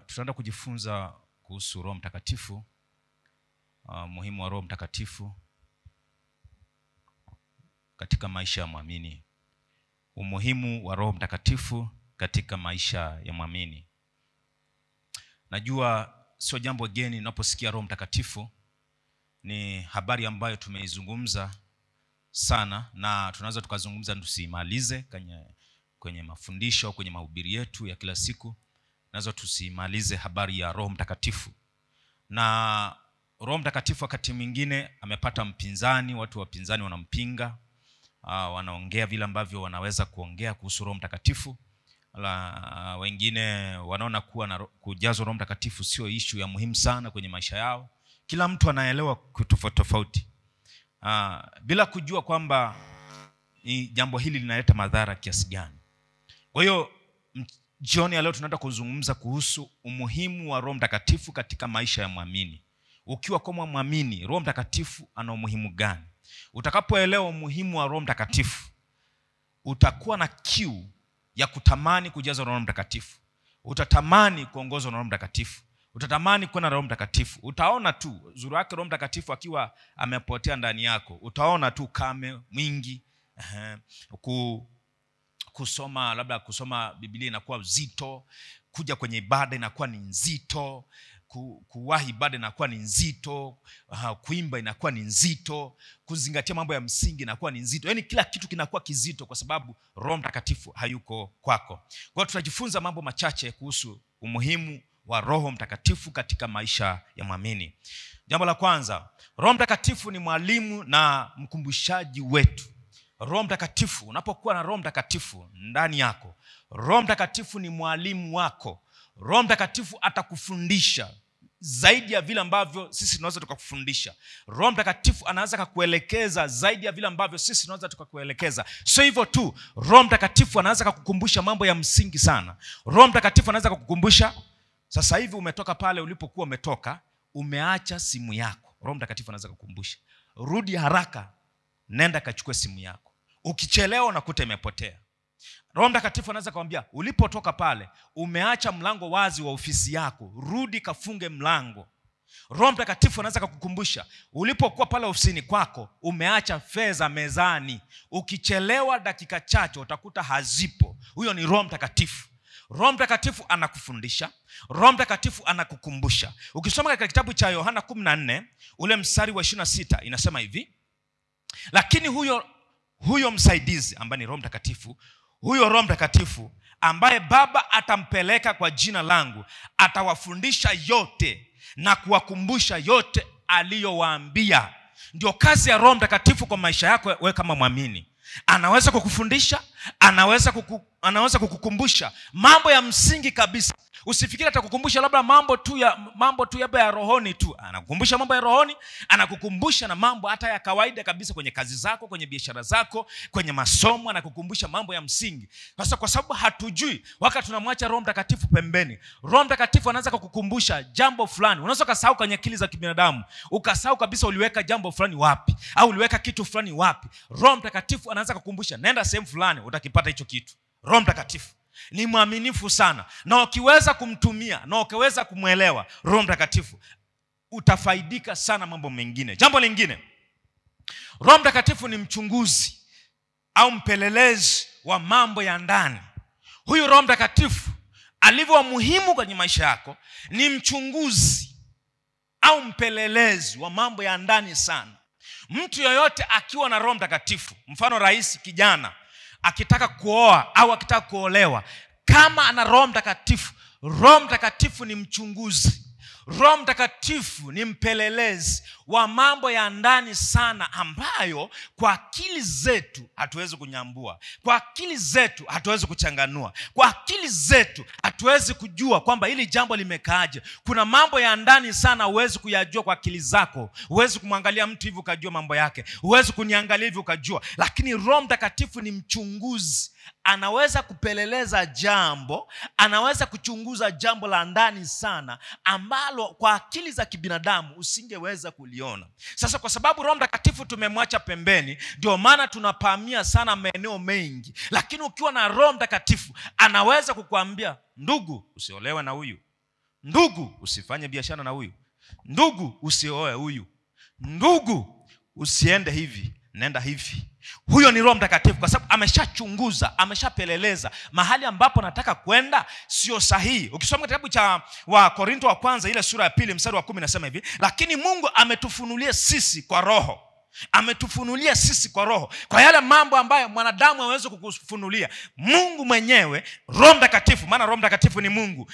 Tutaenda kujifunza kuhusu Roho Mtakatifu, muhimu wa Roho Mtakatifu katika maisha ya muamini. Umuhimu wa Roho Mtakatifu katika maisha ya muamini. Najua sio jambo geni unaposikia Roho Mtakatifu. Ni habari ambayo tumeizungumza sana na tunaweza tukazungumza tusimalize kwenye mafundisho, kwenye mahubiri yetu ya kila siku. Nazo tusimalize habari ya Roho Mtakatifu. Na Roho Mtakatifu wakati mwingine amepata mpinzani, watu wapinzani wanampinga, wanaongea vile ambavyo wanaweza kuongea kuhusu Roho Mtakatifu. Wengine wanaona kuwa kujazwa Roho Mtakatifu sio issue ya muhimu sana kwenye maisha yao. Kila mtu anaelewa tofauti. Bila kujua kwamba jambo hili linaleta madhara kiasi gani. Kwa hiyo jioni ya leo tunaenda kuzungumza kuhusu umuhimu wa Roho Mtakatifu katika maisha ya muamini. Ukiwa kama muamini, Roho Mtakatifu ana umuhimu gani? Utakapoelewa umuhimu wa Roho Mtakatifu, utakuwa na kiu ya kutamani kujazwa Roho Mtakatifu. Utatamani kuongozwa na Roho Mtakatifu. Utatamani kuwa na Roho Mtakatifu. Utaona tu uzuri wake Roho Mtakatifu akiwa amepotea ndani yako. Utaona tu kame mwingi. Kusoma Biblia inakuwa nzito, kuja kwenye ibada inakuwa ni nzito, kuwahi ibada inakuwa ni nzito, kuimba inakuwa ni nzito, kuzingatia mambo ya msingi inakuwa ni nzito. Yaani kila kitu kinakuwa kizito kwa sababu Roho Mtakatifu hayuko kwako. Kwa hiyo tutajifunza mambo machache kuhusu umuhimu wa Roho Mtakatifu katika maisha ya muamini. Jambo la kwanza, Roho Mtakatifu ni mwalimu na mkumbushaji wetu. Roho Mtakatifu, unapokuwa na Roho Mtakatifu ndani yako, Roho Mtakatifu ni mwalimu wako. Roho Mtakatifu atakufundisha zaidi ya vile ambavyo sisi tunaweza tukakufundisha. Roho Mtakatifu anaweza kukuelekeza zaidi ya vile ambavyo sisi tunaweza tukakuelekeza. Sio hivyo tu, Roho Mtakatifu anaweza kukukumbusha mambo ya msingi sana. Roho Mtakatifu anaweza kukukumbusha sasa hivi umetoka pale ulipokuwa umetoka, umeacha simu yako. Roho Mtakatifu anaweza kukukumbusha, rudi haraka, nenda kachukue simu yako. Ukichelewa unakuta imepotea. Roho Mtakatifu anaweza kuambia ulipotoka pale umeacha mlango wazi wa ofisi yako, rudi kafunge mlango. Roho Mtakatifu anaweza kukukumbusha ulipokuwa pale ofisini kwako umeacha fedha mezani, ukichelewa dakika chache utakuta hazipo. Huyo ni Roho Mtakatifu. Roho Mtakatifu anakufundisha, Roho Mtakatifu anakukumbusha. Ukisoma katika kitabu cha Yohana 14 ule mstari wa 26 inasema hivi: lakini huyo msaidizi ambaye ni Roho Mtakatifu, huyo Roho Mtakatifu ambaye Baba atampeleka kwa jina langu, atawafundisha yote na kuwakumbusha yote aliyowaambia. Ndio kazi ya Roho Mtakatifu kwa maisha yako wewe kama muamini. Anaweza kukufundisha, anaweza kukukumbusha mambo ya msingi kabisa. Usifikiri atakukumbusha labda mambo tu ya rohoni tu. Anakukumbusha mambo ya rohoni, anakukumbusha na mambo hata ya kawaida kabisa kwenye kazi zako, kwenye biashara zako, kwenye masomo. Anakukumbusha mambo ya msingi. Sasa kwa sababu hatujui, wakati tunamwacha Roho Mtakatifu pembeni, Roho Mtakatifu anaweza kukukumbusha jambo fulani. Unaweza kusahau kwenye akili za kibinadamu, ukasahau kabisa uliweka jambo fulani wapi au uliweka kitu fulani wapi. Roho Mtakatifu anaweza kukukumbusha, nenda sehemu fulani utakipata hicho kitu. Roho Mtakatifu ni mwaminifu sana, na ukiweza kumtumia na ukiweza kumuelewa Roho Mtakatifu utafaidika sana mambo mengine. Jambo lingine, Roho Mtakatifu ni mchunguzi au mpelelezi wa mambo ya ndani. Huyu Roho Mtakatifu alivyo muhimu kwenye maisha yako, ni mchunguzi au mpelelezi wa mambo ya ndani sana. Mtu yoyote akiwa na Roho Mtakatifu, mfano rais kijana akitaka kuoa au akitaka kuolewa, kama ana Roho Mtakatifu, Roho Mtakatifu ni mchunguzi. Roho Mtakatifu ni mpelelezi wa mambo ya ndani sana, ambayo kwa akili zetu hatuwezi kunyambua, kwa akili zetu hatuwezi kuchanganua, kwa akili zetu hatuwezi kujua kwamba hili jambo limekaaje. Kuna mambo ya ndani sana huwezi kuyajua kwa akili zako. Huwezi kumwangalia mtu hivi ukajua mambo yake, huwezi kuniangalia hivi ukajua. Lakini Roho Mtakatifu ni mchunguzi. Anaweza kupeleleza jambo, anaweza kuchunguza jambo la ndani sana ambalo kwa akili za kibinadamu usingeweza kuliona. Sasa kwa sababu Roho Mtakatifu tumemwacha pembeni, ndio maana tunapahamia sana maeneo mengi. Lakini ukiwa na Roho Mtakatifu anaweza kukuambia, ndugu usiolewe na huyu, ndugu usifanye biashara na huyu, ndugu usioe huyu, ndugu usiende hivi, nenda hivi. Huyo ni Roho Mtakatifu, kwa sababu ameshachunguza, ameshapeleleza mahali ambapo nataka kwenda sio sahihi. Ukisoma kitabu cha Wakorintho wa kwanza ile sura ya 2 mstari wa 10 nasema hivi, lakini Mungu ametufunulia sisi kwa Roho. Ametufunulia sisi kwa Roho. Kwa yale mambo ambayo mwanadamu hawezi kukufunulia, Mungu mwenyewe, Roho Mtakatifu, maana Roho Mtakatifu ni Mungu,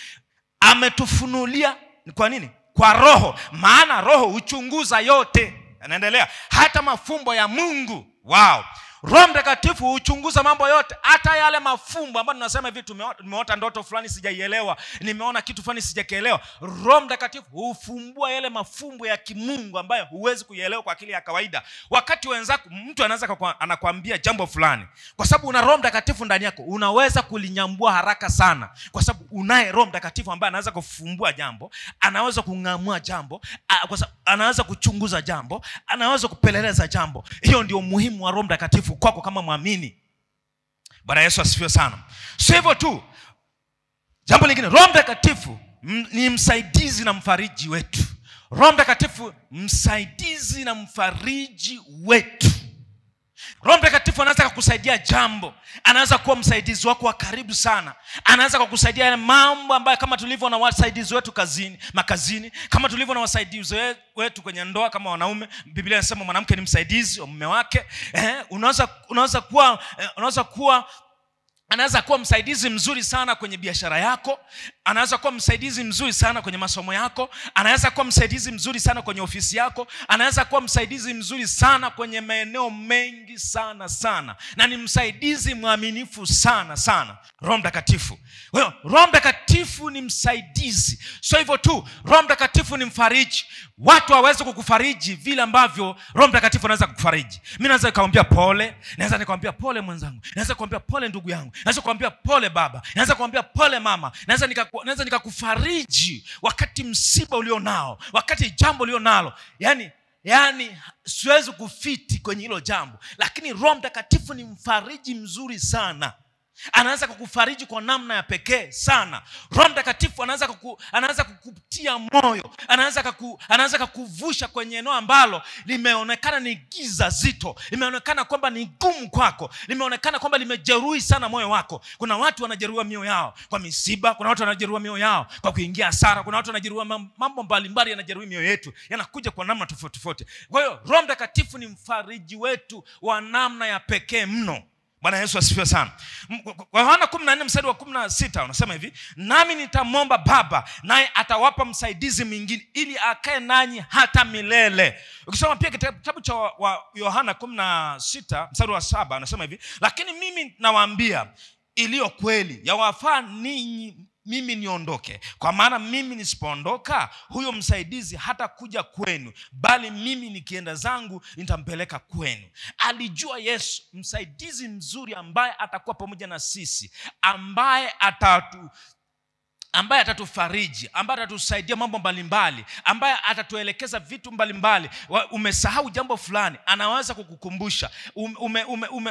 ametufunulia. Kwa nini? Kwa Roho. Maana Roho huchunguza yote. Anaendelea, hata mafumbo ya Mungu. Wow. Roho Mtakatifu huchunguza mambo yote, hata yale mafumbo ambayo tunasema hivi, tumeota ndoto fulani sijaielewa, nimeona kitu fulani sijakielewa. Roho Mtakatifu hufumbua yale mafumbo ya kimungu ambayo huwezi kuielewa kwa akili ya kawaida. Wakati wenzako, mtu anakuambia jambo fulani, kwa sababu una Roho Mtakatifu ndani yako, unaweza kulinyambua haraka sana, kwa sababu unaye Roho Mtakatifu ambaye anaweza kufumbua jambo, anaweza kung'amua jambo, kwa sababu anaweza kuchunguza jambo, anaweza kupeleleza jambo. Hiyo ndio muhimu wa Roho Mtakatifu kwako kama muamini. Bwana Yesu asifiwe sana. Sio hivyo tu, jambo lingine, Roho Mtakatifu ni msaidizi na mfariji wetu. Roho Mtakatifu msaidizi na mfariji wetu. Roho Mtakatifu anaweza kukusaidia jambo, anaweza kuwa msaidizi wako wa karibu sana. Anaweza kukusaidia yale mambo ambayo, kama tulivyo na wasaidizi wetu makazini, kama tulivyo na wasaidizi wetu kwenye ndoa kama wanaume. Biblia inasema mwanamke ni msaidizi wa mume wake. Anaweza kuwa msaidizi mzuri sana kwenye biashara yako. Anaweza kuwa msaidizi mzuri sana kwenye masomo yako. Anaweza kuwa msaidizi mzuri sana kwenye ofisi yako. Anaweza kuwa msaidizi mzuri sana kwenye maeneo mengi sana. Na ni msaidizi mwaminifu sana. Roho Mtakatifu. Roho Mtakatifu ni msaidizi. Sio hivyo tu, Roho Mtakatifu ni mfariji. Watu hawawezi kukufariji vile ambavyo Roho Mtakatifu anaweza kukufariji. Mimi naweza nikamwambia pole, naweza nikamwambia pole mwenzangu, naweza kumwambia pole ndugu yangu, naweza kumwambia pole baba, naweza kumwambia pole mama, naweza nikakufariji wakati msiba ulionao, wakati jambo ulionalo. Yani siwezi kufiti kwenye hilo jambo, lakini Roho Mtakatifu ni mfariji mzuri sana. Anaweza kukufariji kwa namna ya pekee sana. Roho Mtakatifu anaweza kukutia moyo, anaweza kukuvusha kwenye eneo ambalo limeonekana ni giza zito, limeonekana kwamba ni gumu kwako, limeonekana kwamba limejeruhi sana moyo wako. Kuna watu wanajeruhiwa mioyo yao kwa misiba, kuna watu wanajeruhiwa mioyo yao kwa kuingia hasara, kuna watu wanajeruhiwa mambo mbalimbali yanajeruhi mioyo yetu, yanakuja kwa namna tofauti. Kwa hiyo Roho Mtakatifu ni mfariji wetu wa namna ya pekee mno. Bwana Yesu asifiwe sana. Kwa Yohana 14 mstari wa 16 unasema hivi, nami nitamwomba Baba, naye atawapa msaidizi mwingine, ili akae nanyi hata milele. Ukisoma pia kitabu cha Yohana 16 mstari wa 7 unasema hivi, lakini mimi nawaambia iliyo kweli, yawafaa ninyi mimi niondoke, kwa maana mimi nisipoondoka huyo msaidizi hata kuja kwenu, bali mimi nikienda zangu nitampeleka kwenu. Alijua Yesu msaidizi mzuri ambaye atakuwa pamoja na sisi, ambaye atatufariji, ambaye atatusaidia mambo mbalimbali, ambaye atatuelekeza vitu mbalimbali. Umesahau jambo fulani, anaweza kukukumbusha.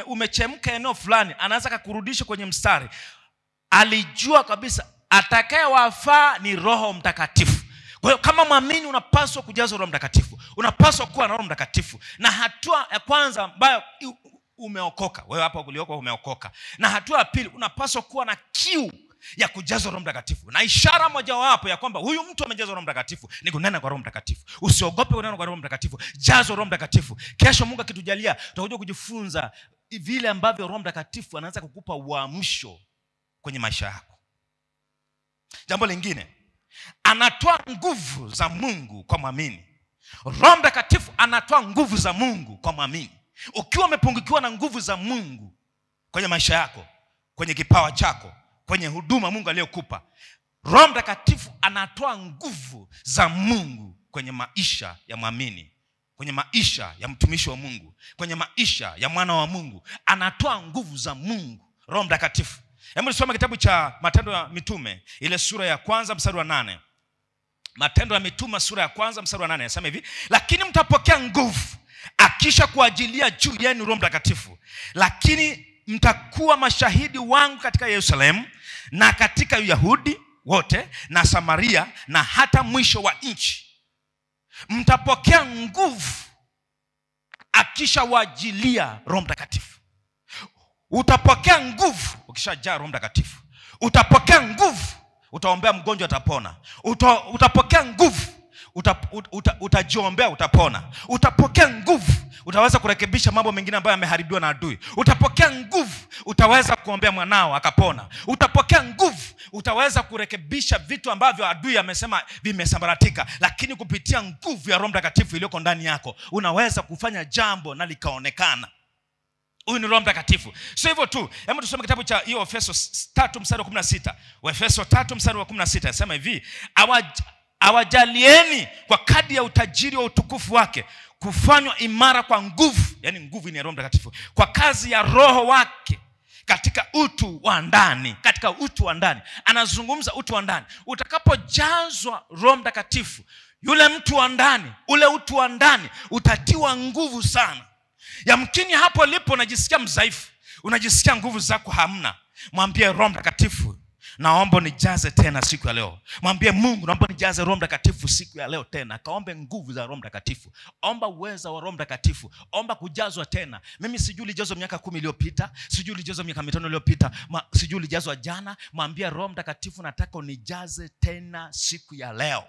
Umechemka eneo fulani, anaweza kukurudisha kwenye mstari. Alijua kabisa atakayewafaa ni Roho Mtakatifu. Kwa hiyo kama muamini unapaswa kujazwa Roho Mtakatifu, unapaswa kuwa na Roho Mtakatifu. Na hatua ya kwanza ambayo umeokoka, wewe hapa uliokoka umeokoka, na hatua ya pili unapaswa kuwa na kiu ya kujazwa Roho Mtakatifu. Na ishara mojawapo ya kwamba huyu mtu amejazwa Roho Mtakatifu ni kunena kwa Roho Mtakatifu. Usiogope kunena kwa Roho Mtakatifu, jazwa Roho Mtakatifu. Kesho Mungu akitujalia tutakuja kujifunza vile ambavyo Roho Mtakatifu anaanza kukupa uamsho kwenye maisha yako. Jambo lingine, anatoa nguvu za Mungu kwa muamini. Roho Mtakatifu anatoa nguvu za Mungu kwa muamini. Ukiwa umepungukiwa na nguvu za Mungu kwenye maisha yako, kwenye kipawa chako, kwenye huduma Mungu aliyokupa, Roho Mtakatifu anatoa nguvu za Mungu kwenye maisha ya muamini, kwenye maisha ya mtumishi wa Mungu, kwenye maisha ya mwana wa Mungu. Anatoa nguvu za Mungu, Roho Mtakatifu. Hebu nisome kitabu cha Matendo ya Mitume ile sura ya 1 mstari wa 8. Matendo ya Mitume sura ya 1 mstari wa 8 inasema hivi, lakini mtapokea nguvu akisha kuajilia juu yenu Roho Mtakatifu, lakini mtakuwa mashahidi wangu katika Yerusalemu na katika Uyahudi wote na Samaria na hata mwisho wa nchi. Mtapokea nguvu akisha wajilia Roho Mtakatifu. Utapokea nguvu ukishajaa Roho Mtakatifu. Utapokea nguvu, utaombea mgonjwa atapona. Utapokea nguvu, utajiombea utapona. Utapokea nguvu, utaweza kurekebisha mambo mengine ambayo yameharibiwa na adui. Utapokea nguvu, utaweza kuombea mwanao akapona. Utapokea nguvu, utaweza kurekebisha vitu ambavyo adui amesema vimesambaratika, lakini kupitia nguvu ya Roho Mtakatifu iliyoko ndani yako unaweza kufanya jambo na likaonekana. Huyu ni Roho Mtakatifu. Sio hivyo tu. Hebu tusome kitabu cha Efeso 3 mstari wa 16. Efeso 3 mstari wa 16 inasema hivi, awajalieni kwa kadri ya utajiri wa utukufu wake kufanywa imara kwa nguvu, yani nguvu ni Roho Mtakatifu, kwa kazi ya Roho wake katika utu wa ndani. Katika utu wa ndani. Anazungumza utu wa ndani. Utakapojazwa Roho Mtakatifu, yule mtu wa ndani, ule utu wa ndani utatiwa nguvu sana. Yamkini hapo lipo unajisikia mzaifu, unajisikia nguvu zako hamna. Mwambie Roho Mtakatifu, naomba nijaze tena siku ya leo. Mwambie Mungu, naomba nijaze Roho Mtakatifu siku ya leo tena. Kaombe nguvu za Roho Mtakatifu. Omba uweza wa Roho Mtakatifu. Omba kujazwa tena. Mimi sijui ulijazwa miaka 10 iliyopita, sijui ulijazwa miaka 5 iliyopita, sijui ulijazwa jana. Mwambie Roho Mtakatifu, nataka unijaze tena siku ya leo.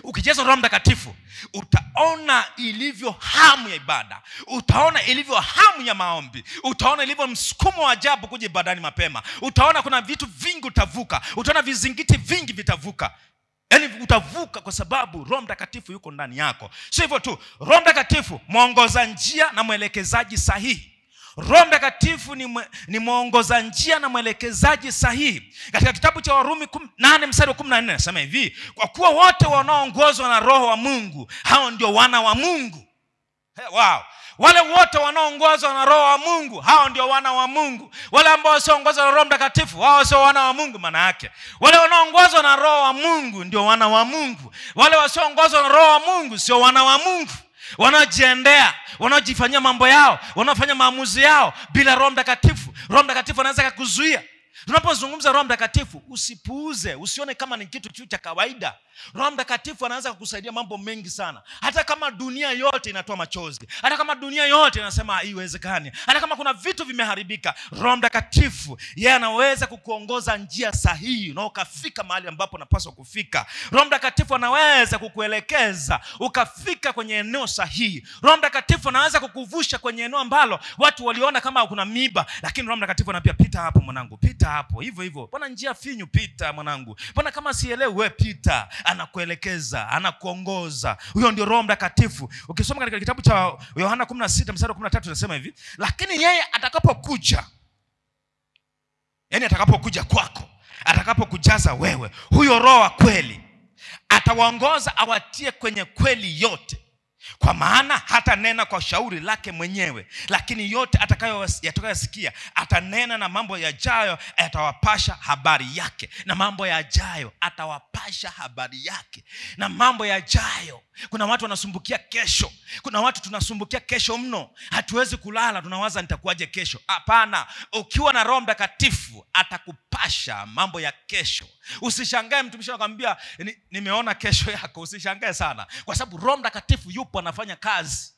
Ukijazwa Roho Mtakatifu, utaona ilivyo hamu ya ibada. Utaona ilivyo hamu ya maombi. Utaona ilivyo msukumo wa ajabu kuja ibadani mapema. Utaona kuna vitu vingi utavuka. Utaona vizingiti vingi vitavuka. Yaani utavuka kwa sababu Roho Mtakatifu yuko ndani yako. Sio hivyo tu. Roho Mtakatifu mwongoza njia na mwelekezaji sahihi. Roho Mtakatifu ni mwongoza njia na mwelekezaji sahihi. Katika kitabu cha Warumi 8 mstari wa 14 nasema hivi, kwa kuwa wote wanaoongozwa na Roho wa Mungu, hao ndio wana wa Mungu. Wow. Wale wote wanaoongozwa na Roho wa Mungu, hao ndio wana wa Mungu. Wale ambao wasioongozwa na Roho Mtakatifu, hao sio wana wa Mungu. Maana yake wale wanaoongozwa na Roho wa Mungu ndio wana wa Mungu. Wale wasioongozwa na Roho wa Mungu sio wana wa Mungu. Wanajiendea, wanajifanyia mambo yao, wanafanya maamuzi yao bila Roho Mtakatifu. Roho Mtakatifu anaweza kukuzuia. Tunapozungumza Roho Mtakatifu, usipuuze, usione kama ni kitu tu cha kawaida. Roho Mtakatifu anaanza kukusaidia mambo mengi sana. Hata kama dunia yote inatoa machozi, hata kama dunia yote inasema haiwezekani, hata kama kuna vitu vimeharibika, Roho Mtakatifu yeye anaweza kukuongoza njia sahihi na ukafika mahali ambapo unapaswa kufika. Roho Mtakatifu anaweza kukuelekeza ukafika kwenye eneo sahihi. Roho Mtakatifu anaweza kukuvusha kwenye eneo ambalo watu waliona kama kuna miba, lakini Roho Mtakatifu anapia, pita hapo mwanangu, pita hapo. Hivyo hivyo. Bwana njia finyu, pita mwanangu. Bwana kama sielewi, wewe pita. Anakuelekeza, anakuongoza. Huyo ndio Roho Mtakatifu. Ukisoma katika kitabu cha Yohana 16 mstari wa 13 inasema hivi, lakini yeye atakapokuja, yani atakapokuja kwako, atakapokujaza wewe, huyo Roho wa kweli atawaongoza awatie kwenye kweli yote. Kwa maana hata nena kwa shauri lake mwenyewe, lakini yote atakayosikia atanena, na mambo yajayo atawapasha habari yake. Na mambo yajayo atawapasha habari yake. Na mambo yajayo. Kuna watu wanasumbukia kesho. Kuna watu tunasumbukia kesho mno. Hatuwezi kulala, tunawaza nitakuwaje kesho. Hapana, ukiwa na Roho Mtakatifu atakupasha mambo ya kesho. Usishangae mtumishi anakuambia nimeona kesho yako. Usishangae sana, kwa sababu Roho Mtakatifu yupo anafanya kazi.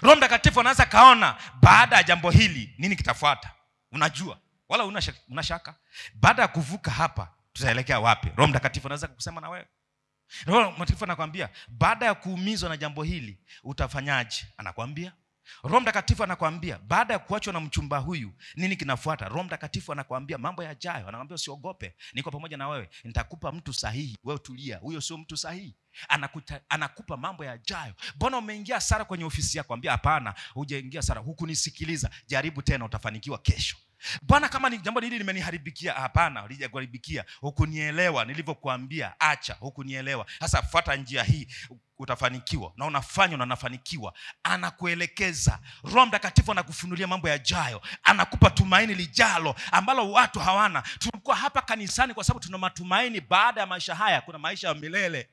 Roho Mtakatifu anaweza kaona baada ya jambo hili nini kitafuata. Unajua, wala unashaka baada ya kuvuka hapa tutaelekea wapi. Roho Mtakatifu anaweza kusema na wewe. Roho Mtakatifu anakuambia baada ya kuumizwa na jambo hili utafanyaje, anakuambia. Roho Mtakatifu anakuambia baada ya kuachwa na mchumba huyu nini kinafuata. Roho Mtakatifu anakuambia mambo yajayo, anakuambia usiogope, niko pamoja na wewe, nitakupa mtu sahihi, wewe tulia, huyo sio mtu sahihi. Anakupa mambo yajayo. Mbona umeingia hasara kwenye ofisi yako? Ambia hapana, hujaingia hasara, hukunisikiliza, jaribu tena, utafanikiwa kesho. Bwana, kama ni jambo hili limeniharibikia. Hapana, halijakuharibikia. Hukunielewa nilivyokuambia, acha. Hukunielewa. Sasa fuata njia hii utafanikiwa. Na unafanya na unafanikiwa. Anakuelekeza. Roho Mtakatifu anakufunulia mambo yajayo. Anakupa tumaini lijalo ambalo watu hawana. Tulikuwa hapa kanisani kwa sababu tuna matumaini baada ya maisha haya kuna maisha ya milele.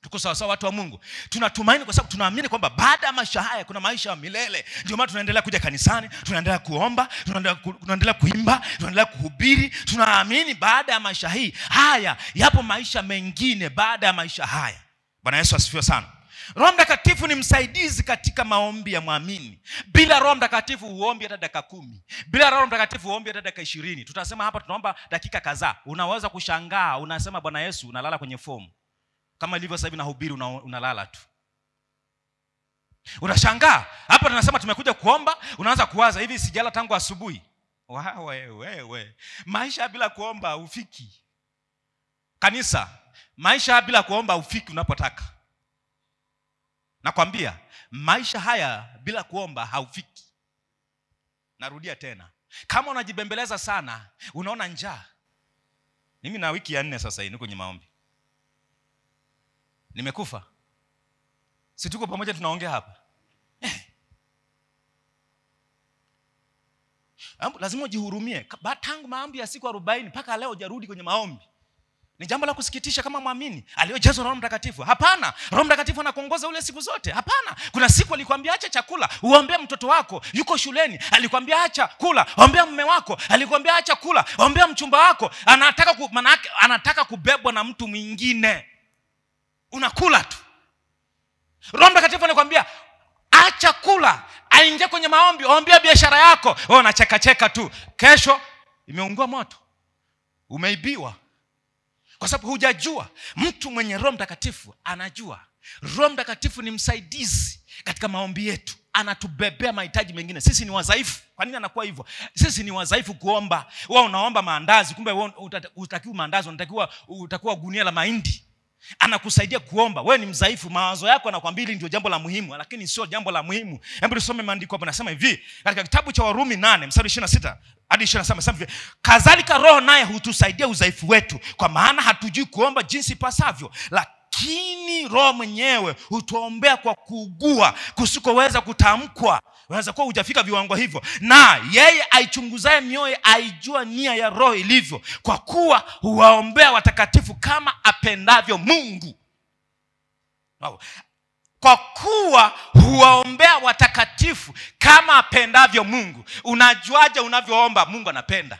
Tuko sawa sawa watu wa Mungu. Tunatumaini kwa sababu tunaamini kwamba baada ya maisha haya kuna maisha ya milele. Ndio maana tunaendelea kuja kanisani, tunaendelea kuomba, tunaendelea kuimba, tunaendelea kuhubiri. Tunaamini baada ya maisha haya yapo maisha mengine baada ya maisha haya. Bwana Yesu asifiwe sana. Roho Mtakatifu ni msaidizi katika maombi ya muamini. Bila Roho Mtakatifu huombi hata dakika 10. Bila Roho Mtakatifu huombi hata dakika 20. Tutasema hapa tunaomba dakika kadhaa. Unaweza kushangaa, unasema Bwana Yesu, unalala kwenye fomu. Kama ilivyo sasa hivi nahubiri unalala tu. Unashangaa, hapa tunasema tumekuja kuomba, unaanza kuwaza hivi sijala tangu asubuhi. Wewe. Maisha bila kuomba ufiki. Kanisa, maisha bila kuomba ufiki unapotaka. Nakwambia, maisha haya bila kuomba haufiki. Narudia tena. Kama unajibembeleza sana, unaona njaa. Mimi na wiki ya 4 sasa hii niko kwenye maombi. Nimekufa. Si tuko pamoja tunaongea hapa. Lazima ujihurumie. Tangu maombi ya siku 40 mpaka leo hujarudi kwenye maombi. Ni jambo la kusikitisha kama muamini aliyojazwa Roho Mtakatifu. Hapana, Roho Mtakatifu anakuongoza ule siku zote. Hapana, kuna siku alikwambia acha chakula, uombee mtoto wako yuko shuleni. Alikwambia acha kula, ombea mume wako. Alikwambia acha kula, ombea mchumba wako. Anataka kubebwa na mtu mwingine. Unakula tu. Roho Mtakatifu anakuambia acha kula, aingie kwenye maombi, ombea biashara yako. Wewe unacheka tu. Kesho imeungua moto. Umeibiwa. Kwa sababu hujajua. Mtu mwenye Roho Mtakatifu anajua. Roho Mtakatifu ni msaidizi katika maombi yetu. Anatubebea mahitaji mengine. Sisi ni wadhaifu. Kwa nini anakuwa hivyo? Sisi ni wadhaifu kuomba. Wewe unaomba maandazi, kumbe wewe utakiwa maandazi, utakuwa gunia la mahindi. Anakusaidia kuomba. Wewe ni mdhaifu, mawazo yako yanakwambia ndio jambo la muhimu, lakini sio jambo la muhimu. Hebu tusome maandiko hapo. Nasema hivi katika kitabu cha Warumi 8 mstari 26 hadi 27, nasema hivi: kadhalika Roho naye hutusaidia udhaifu wetu, kwa maana hatujui kuomba jinsi pasavyo, lakini Roho mwenyewe hutuombea kwa kuugua kusikoweza kutamkwa. Unaweza kuwa hujafika viwango hivyo. Na yeye aichunguzaye mioyo aijua nia ya Roho ilivyo, kwa kuwa huwaombea watakatifu kama apendavyo Mungu. Kwa kuwa huwaombea watakatifu kama apendavyo Mungu. Unajuaje unavyoomba Mungu anapenda?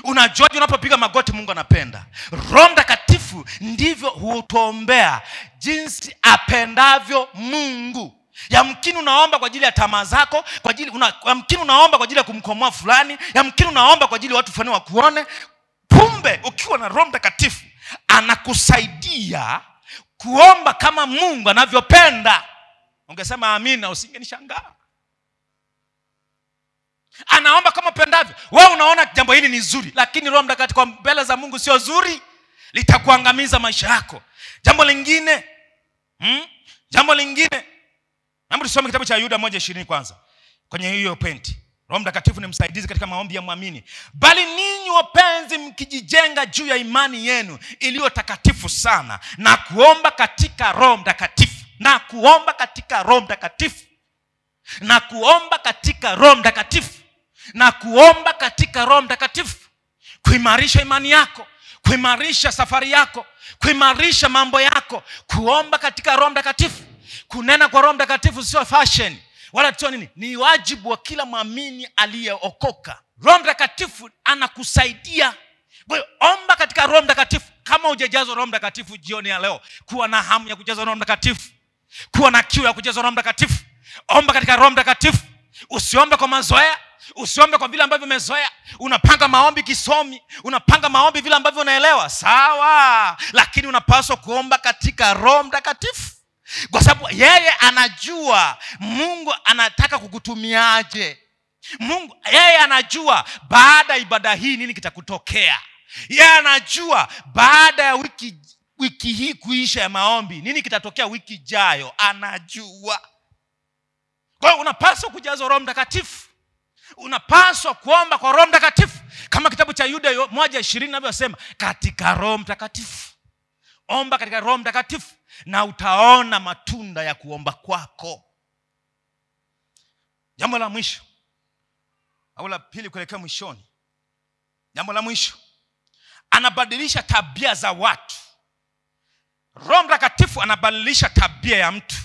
Unajuaje unapopiga magoti Mungu anapenda? Roho Mtakatifu ndivyo hutuombea jinsi apendavyo Mungu. Yamkini unaomba kwa ajili ya tamaa zako, yamkini unaomba kwa ajili ya kumkomoa fulani, yamkini unaomba kwa ajili ya watu fulani wakuone. Kumbe ukiwa na Roho Mtakatifu anakusaidia kuomba kama Mungu anavyopenda. Ungesema amina, usingenishangaa. Anaomba kama pendavyo. Wewe unaona jambo hili ni zuri, lakini Roho Mtakatifu kwa mbele za Mungu sio zuri, litakuangamiza maisha yako. Jambo lingine, hebu tusome kitabu cha Yuda 1:20 kwanza. Kwenye hiyo pointi, Roho Mtakatifu ni msaidizi katika maombi ya muamini. Bali ninyi wapenzi, mkijijenga juu ya imani yenu iliyo takatifu sana, na kuomba katika Roho Mtakatifu, na kuomba katika Roho Mtakatifu, na kuomba katika Roho Mtakatifu, na kuomba katika Roho Mtakatifu, kuimarisha imani yako, kuimarisha safari yako, kuimarisha mambo yako. Kuomba katika Roho Mtakatifu, kunena kwa Roho Mtakatifu sio fashion wala sio nini, ni wajibu wa kila muamini aliyeokoka. Roho Mtakatifu anakusaidia. Kwa hiyo omba katika Roho Mtakatifu. Kama hujajazwa Roho Mtakatifu jioni ya leo, kuwa na hamu ya kujazwa Roho Mtakatifu, kuwa na kiu ya kujazwa Roho Mtakatifu. Omba katika Roho Mtakatifu. Usiombe kwa mazoea, usiombe kwa vile ambavyo umezoea. Unapanga maombi kisomi, unapanga maombi vile ambavyo unaelewa, sawa, lakini unapaswa kuomba katika Roho Mtakatifu, kwa sababu yeye anajua Mungu anataka kukutumiaje. Yeye anajua baada ya ibada hii nini kitakutokea. Yeye anajua baada ya wiki hii kuisha ya maombi nini kitatokea wiki ijayo. Anajua. Kwa hiyo unapaswa kujazwa Roho Mtakatifu. Unapaswa kuomba kwa Roho Mtakatifu, kama kitabu cha Yuda 1:20 inavyosema, katika Roho Mtakatifu. Omba katika Roho Mtakatifu na utaona matunda ya kuomba kwako. Jambo la mwisho au la pili kuelekea mwishoni. Jambo la mwisho, anabadilisha tabia za watu. Roho Mtakatifu anabadilisha tabia ya mtu.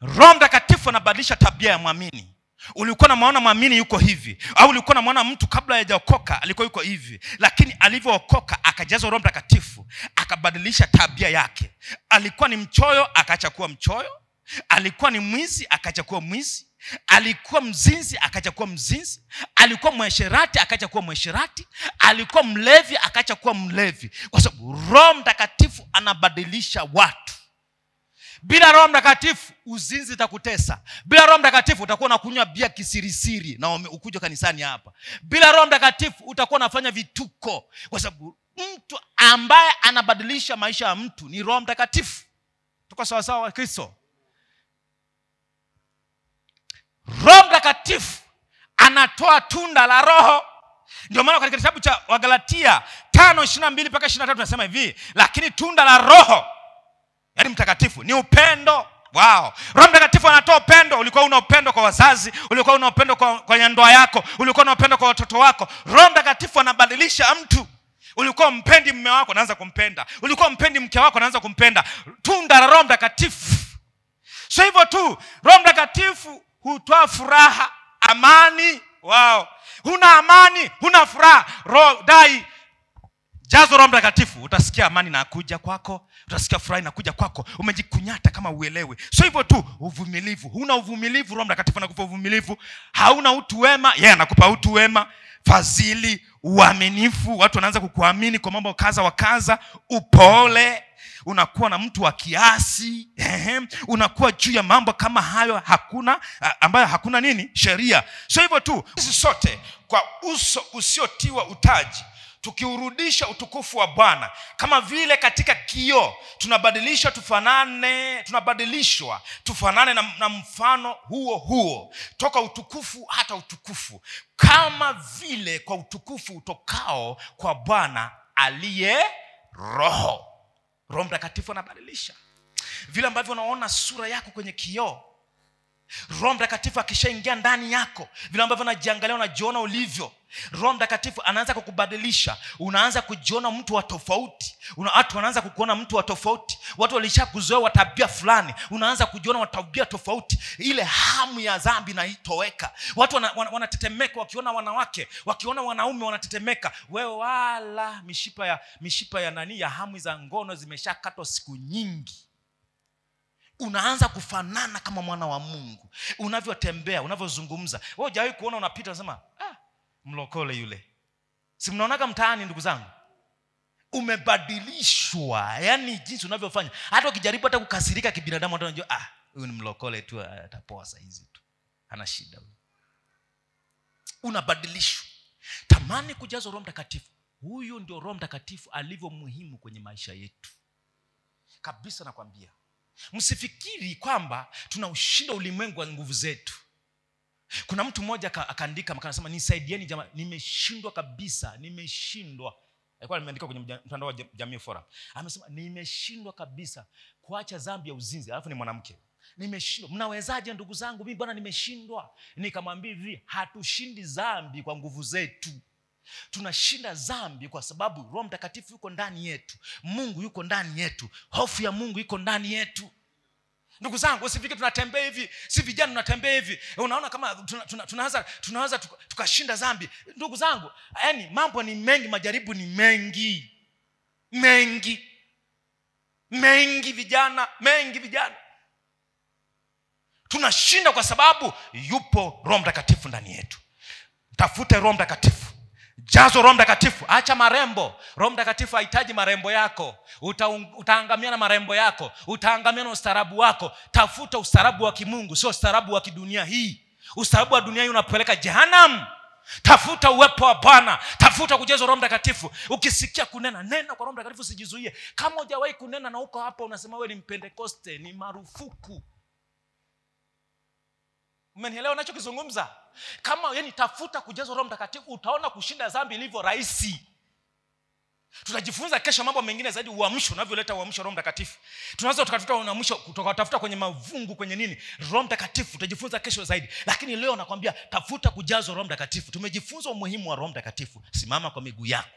Roho Mtakatifu anabadilisha tabia ya muamini. Ulikuwa unamwona muamini yuko hivi, au ulikuwa unamwona mtu kabla hajaokoka alikuwa yuko hivi, lakini alivyookoka akajazwa Roho Mtakatifu akabadilisha tabia yake. Alikuwa ni mchoyo akaacha kuwa mchoyo, alikuwa ni mwizi akaacha kuwa mwizi, alikuwa mzinzi akaacha kuwa mzinzi, alikuwa mwasherati akaacha kuwa mwasherati, alikuwa mlevi akaacha kuwa mlevi, kwa sababu Roho Mtakatifu anabadilisha watu. Bila Roho Mtakatifu uzinzi utakutesa. Bila Roho Mtakatifu utakuwa unakunywa bia kisirisiri na ukuje kanisani hapa. Bila Roho Mtakatifu utakuwa unafanya vituko, kwa sababu mtu ambaye anabadilisha maisha ya mtu ni Roho Mtakatifu. Tuko sawa sawa wa Kristo? Roho Mtakatifu anatoa tunda la Roho. Ndio maana katika kitabu cha Wagalatia 5:22 mpaka 23 tunasema hivi, lakini tunda la Roho, yaani Mtakatifu, ni upendo. Wow. Roho Mtakatifu anatoa upendo. Ulikuwa una upendo kwa wazazi, ulikuwa una upendo kwa ndoa yako, ulikuwa una upendo kwa watoto wako. Roho Mtakatifu anabadilisha mtu. Ulikuwa mpendi mume wako, anaanza kumpenda. Ulikuwa mpendi mke wako, anaanza kumpenda. Tunda la Roho Mtakatifu. Sio hivyo tu, Roho Mtakatifu hutoa furaha, amani. Wow. Huna amani, huna furaha, jazo Roho Mtakatifu, utasikia amani na kuja kwako, utasikia furaha na kuja kwako, umejikunyata kama uelewe. Sio hivyo tu, uvumilivu. Huna uvumilivu, Roho Mtakatifu anakupa uvumilivu. Hauna utu wema, yeye anakupa utu wema. Fadhili, uaminifu, watu wanaanza kukuamini kwa mambo kaza wa kaza. Upole, unakuwa na mtu wa kiasi. Unakuwa juu ya mambo kama hayo ambayo hakuna nini? Sheria. Sio hivyo tu, sisi sote kwa uso usiotiwa utaji tukiurudisha utukufu wa Bwana, kama vile katika kioo tunabadilishwa tufanane na mfano huo toka utukufu hata utukufu, kama vile kwa utukufu utokao kwa Bwana aliye Roho. Roho Mtakatifu anabadilisha vile ambavyo unaona sura yako kwenye kioo. Roho Mtakatifu akishaingia ndani yako, vile ambavyo unajiangalia unajiona ulivyo, Roho Mtakatifu anaanza kukubadilisha. Unaanza kujiona mtu wa tofauti. Watu wanaanza kukuona mtu wa tofauti. Watu walishakuzoea wa tabia fulani, unaanza kujiona wa tabia tofauti. Ile hamu ya dhambi inaitoweka. Watu wanatetemeka wakiona wanawake, wakiona wanaume wanatetemeka. Wewe wala mishipa ya nani ya hamu za ngono zimeshakatwa siku nyingi. Unaanza kufanana kama mwana wa Mungu. Unavyotembea, unavyozungumza. Wewe hujawahi kuona unapita unasema, mlokole yule. Si mnaonaga mtaani ndugu zangu? Umebadilishwa, yani jinsi unavyofanya. Hata ukijaribu hata kukasirika kibinadamu hata unajua huyu ni mlokole tu, atapoa saa hizi tu. Hana shida huyu. Unabadilishwa. Tamani kujazwa Roho Mtakatifu. Huyu ndio Roho Mtakatifu alivyo muhimu kwenye maisha yetu. Kabisa nakwambia. Msifikiri kwamba tunaushinda ulimwengu kwa nguvu zetu. Kuna mtu mmoja akaandika akasema, nisaidieni jamaa, nimeshindwa kabisa, nimeshindwa. Alikuwa ameandika kwenye mtandao wa Jamii Forum. Amesema nimeshindwa kabisa kuacha dhambi ya uzinzi, alafu ni mwanamke. Nimeshindwa. Mnawezaje ndugu zangu? Mimi bwana nimeshindwa. Nikamwambia hivi, hatushindi dhambi kwa nguvu zetu. Tunashinda dhambi kwa sababu Roho Mtakatifu yuko ndani yetu. Mungu yuko ndani yetu. Hofu ya Mungu yuko ndani yetu. Ndugu zangu, usifike tunatembea hivi, si vijana tunatembea hivi, unaona kama tunaanza tukashinda dhambi. Ndugu zangu, yani mambo ni mengi, majaribu ni mengi. Mengi vijana. Tunashinda kwa sababu yupo Roho Mtakatifu ndani yetu. Tafute Roho Mtakatifu. Jazo Roho Mtakatifu. Acha marembo. Roho Mtakatifu hahitaji marembo yako. Utaangamia na marembo yako. Utaangamia na ustaarabu wako. Tafuta ustaarabu wa kimungu, sio ustaarabu wa kidunia hii. Ustaarabu wa dunia hii unapeleka jehanamu. Tafuta uwepo wa Bwana. Tafuta kujazwa Roho Mtakatifu. Ukisikia kunena, nena kwa Roho Mtakatifu, usijizuie. Kama hujawahi kunena na uko hapa unasema wewe ni Mpentekoste, ni marufuku. Umenielewa ninachokizungumza? Kama yani tafuta kujazwa Roho Mtakatifu, utaona kushinda dhambi ilivyo rahisi. Tutajifunza kesho mambo mengine zaidi, uamsho unavyoleta uamsho Roho Mtakatifu. Tunaweza tukatafuta uamsho tukatafuta kwenye mavungu kwenye nini? Roho Mtakatifu tutajifunza kesho zaidi. Lakini leo nakwambia tafuta kujazwa Roho Mtakatifu. Tumejifunza umuhimu wa Roho Mtakatifu. Simama kwa miguu yako.